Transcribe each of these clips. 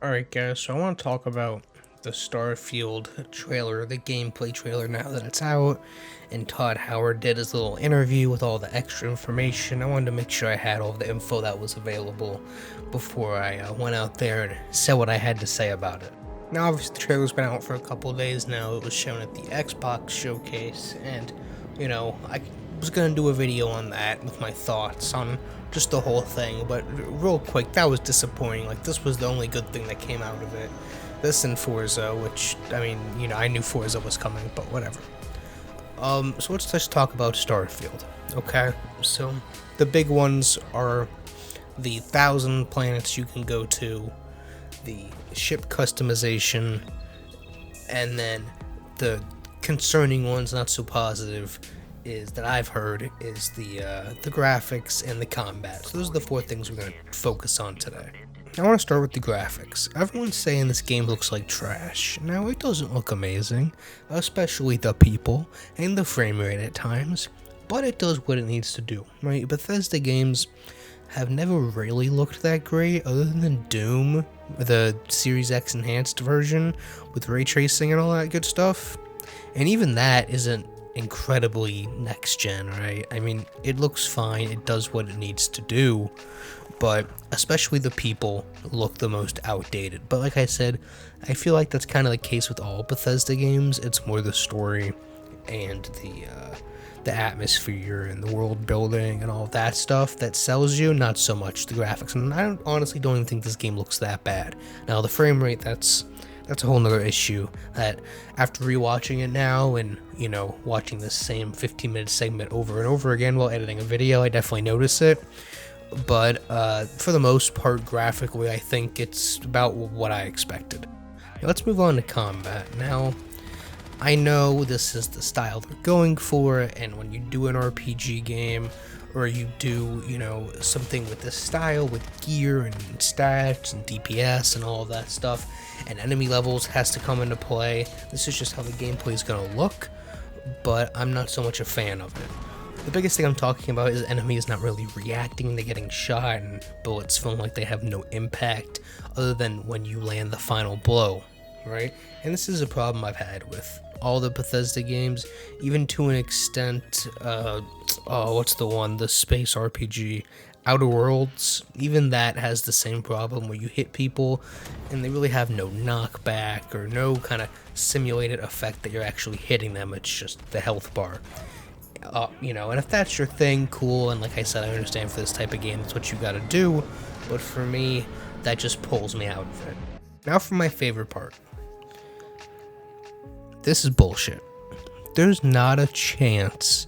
Alright guys, so I want to talk about the Starfield trailer, the gameplay trailer now that it's out, and Todd Howard did his little interview with all the extra information. I wanted to make sure I had all the info that was available before I went out there and said what I had to say about it. Now obviously the trailer's been out for a couple days now. It was shown at the Xbox showcase, and I was gonna do a video on that with my thoughts on just the whole thing, but real quick, that was disappointing. Like, this was the only good thing that came out of it. This and Forza, which, I mean, I knew Forza was coming, but whatever. So let's just talk about Starfield, okay? So, the big ones are the 1,000 planets you can go to, the ship customization, and then the concerning ones, not so positive, is that I've heard is the graphics and the combat. So those are the four things we're going to focus on today. I want to start with the graphics. Everyone's saying this game looks like trash. Now, it doesn't look amazing, especially the people and the frame rate at times, but it does what it needs to do, right? Bethesda games have never really looked that great, other than Doom, the Series X enhanced version with ray tracing and all that good stuff. And even that isn't incredibly next gen, right? I mean, it looks fine, it does what it needs to do, but especially the people look the most outdated. But like I said, I feel like that's kind of the case with all Bethesda games. It's more the story and the atmosphere and the world building and all of that stuff that sells you, not so much the graphics. And I honestly don't even think this game looks that bad. Now, the frame rate, that's a whole nother issue that after rewatching it now and, watching this same 15-minute segment over and over again while editing a video, I definitely notice it. But for the most part, graphically, I think it's about what I expected. Now, let's move on to combat. Now, I know this is the style they're going for, and when you do an RPG game, or you do, something with this style, with gear and stats and DPS and all of that stuff, and enemy levels has to come into play. This is just how the gameplay is going to look, but I'm not so much a fan of it. The biggest thing I'm talking about is enemies not really reacting to getting shot, and bullets feeling like they have no impact other than when you land the final blow, right? And this is a problem I've had with all the Bethesda games, even to an extent. What's the one? The space RPG, Outer Worlds. Even that has the same problem where you hit people and they really have no knockback or no kind of simulated effect that you're actually hitting them. It's just the health bar. And if that's your thing, cool. And like I said, I understand for this type of game, that's what you gotta do. But for me, that just pulls me out of it. Now for my favorite part. This is bullshit. There's not a chance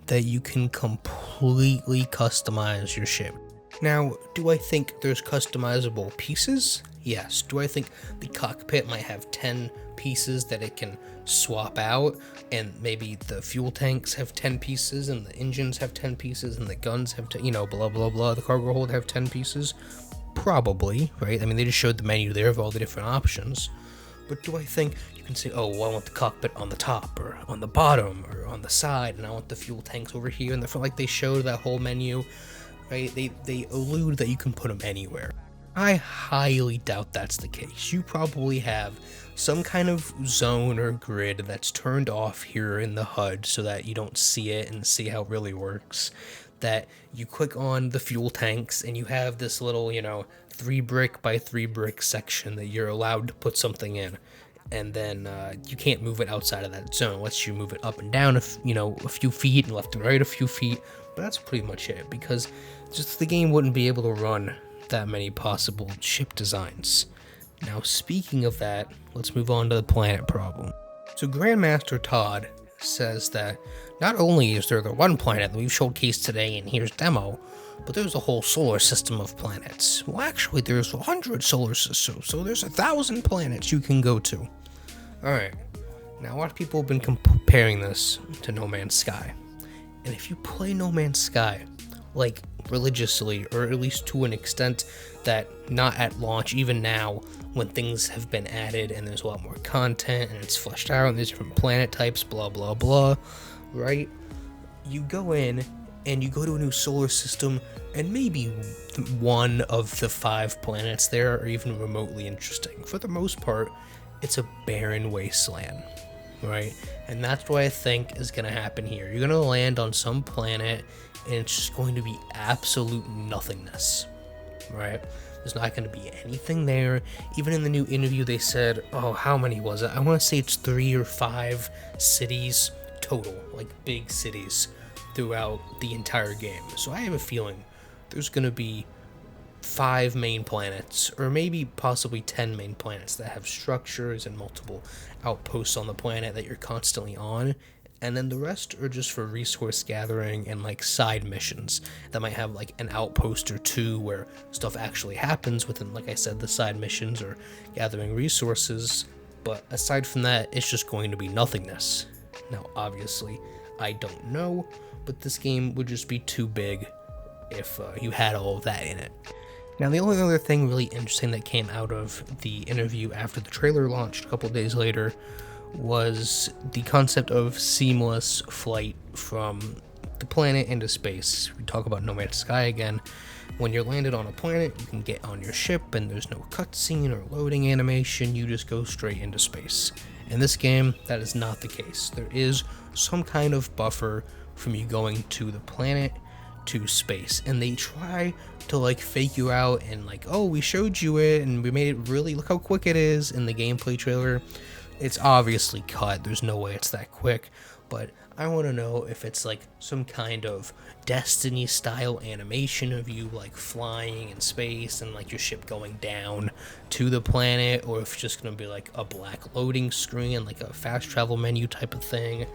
that you can completely customize your ship. Now, do I think there's customizable pieces? Yes. Do I think the cockpit might have 10 pieces that it can swap out, and maybe the fuel tanks have 10 pieces, and the engines have 10 pieces, and the guns have, blah, blah, blah, the cargo hold have 10 pieces? Probably, right? I mean, they just showed the menu there of all the different options. But do I think you can say, oh, well, I want the cockpit on the top, or on the bottom, or on the side, and I want the fuel tanks over here in the front, like they showed that whole menu, right? They allude that you can put them anywhere. I highly doubt that's the case. You probably have some kind of zone or grid that's turned off here in the HUD so that you don't see it and see how it really works. That you click on the fuel tanks and you have this little, 3 brick by 3 brick section that you're allowed to put something in. And then you can't move it outside of that zone unless you move it up and down, a few feet, and left and right a few feet. But that's pretty much it, because just the game wouldn't be able to run that many possible ship designs. Now, speaking of that, let's move on to the planet problem. So Grandmaster Todd says that not only is there the one planet that we've showcased today and here's demo, but there's a whole solar system of planets. Well, actually, there's 100 solar systems, so there's 1,000 planets you can go to. Alright, now a lot of people have been comparing this to No Man's Sky. And if you play No Man's Sky, like, religiously, or at least to an extent that not at launch, even now, when things have been added and there's a lot more content and it's fleshed out and there's different planet types, blah, blah, blah, right? You go in and you go to a new solar system, and maybe one of the 5 planets there are even remotely interesting. For the most part, it's a barren wasteland, right? And that's what I think is going to happen here. You're going to land on some planet, and it's just going to be absolute nothingness, right? There's not going to be anything there. Even in the new interview, they said, oh, how many was it? I want to say it's 3 or 5 cities total, like big cities throughout the entire game. So I have a feeling there's going to be 5 main planets, or maybe possibly 10 main planets that have structures and multiple outposts on the planet that you're constantly on, and then the rest are just for resource gathering and like side missions that might have like an outpost or 2 where stuff actually happens within, like I said, the side missions or gathering resources. But aside from that, it's just going to be nothingness. Now obviously I don't know, but this game would just be too big if you had all of that in it. Now, the only other thing really interesting that came out of the interview after the trailer launched a couple of days later was the concept of seamless flight from the planet into space. We talk about No Man's Sky again. When you're landed on a planet, you can get on your ship and there's no cutscene or loading animation, you just go straight into space. In this game, that is not the case. There is some kind of buffer from you going to the planet to space, and they try to like fake you out and like, oh, we showed you it and we made it really, look how quick it is in the gameplay trailer. It's obviously cut, there's no way it's that quick, but I want to know if it's like some kind of Destiny style animation of you like flying in space and like your ship going down to the planet, or if it's just going to be like a black loading screen, like a fast travel menu type of thing,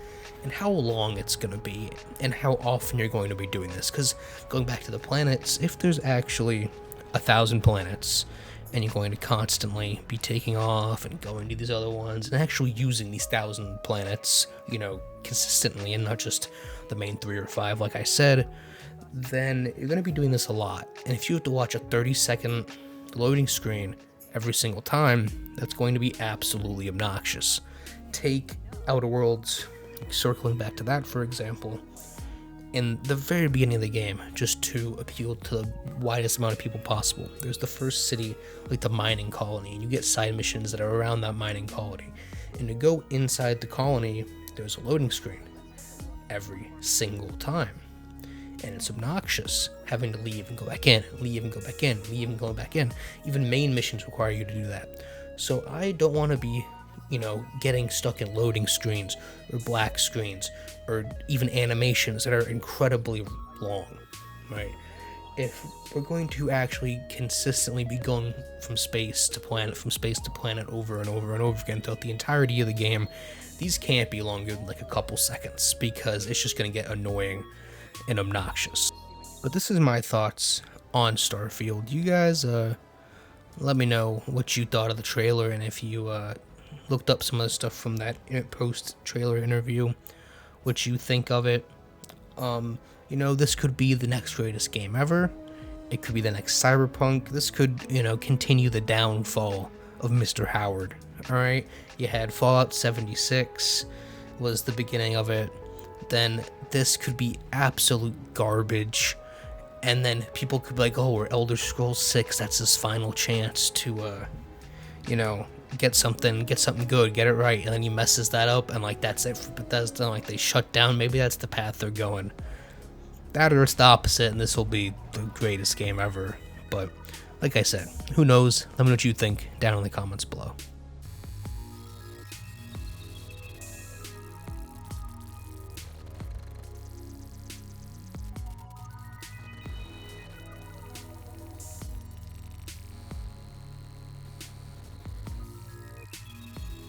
and how long it's going to be and how often you're going to be doing this. Because going back to the planets, if there's actually 1,000 planets and you're going to constantly be taking off and going to these other ones and actually using these 1,000 planets, you know, consistently and not just the main 3 or 5 like I said, then you're going to be doing this a lot. And if you have to watch a 30-second loading screen every single time, that's going to be absolutely obnoxious. Take Outer Worlds, circling back to that for example, in the very beginning of the game, just to appeal to the widest amount of people possible. There's the first city, like the mining colony, and you get side missions that are around that mining colony. And to go inside the colony, there's a loading screen every single time. And it's obnoxious having to leave and go back in, leave and go back in, leave and go back in. Even main missions require you to do that. So I don't want to be, you know, getting stuck in loading screens or black screens or even animations that are incredibly long, right? If we're going to actually consistently be going from space to planet over and over and over again throughout the entirety of the game, these can't be longer than like a couple seconds because it's just going to get annoying and obnoxious. But this is my thoughts on Starfield. You guys let me know what you thought of the trailer, and if you looked up some of the stuff from that post-trailer interview, what you think of it. You know, this could be the next greatest game ever. It could be the next Cyberpunk. This could, you know, continue the downfall of Mr. Howard. Alright, you had Fallout 76 was the beginning of it. Then this could be absolute garbage. And then people could be like, oh, we're Elder Scrolls 6, that's his final chance to, you know, get something good, get it right. And then he messes that up, and like that's it for Bethesda, like they shut down. Maybe that's the path they're going. That or it's the opposite, and this will be the greatest game ever. But like I said, who knows? Let me know what you think down in the comments below.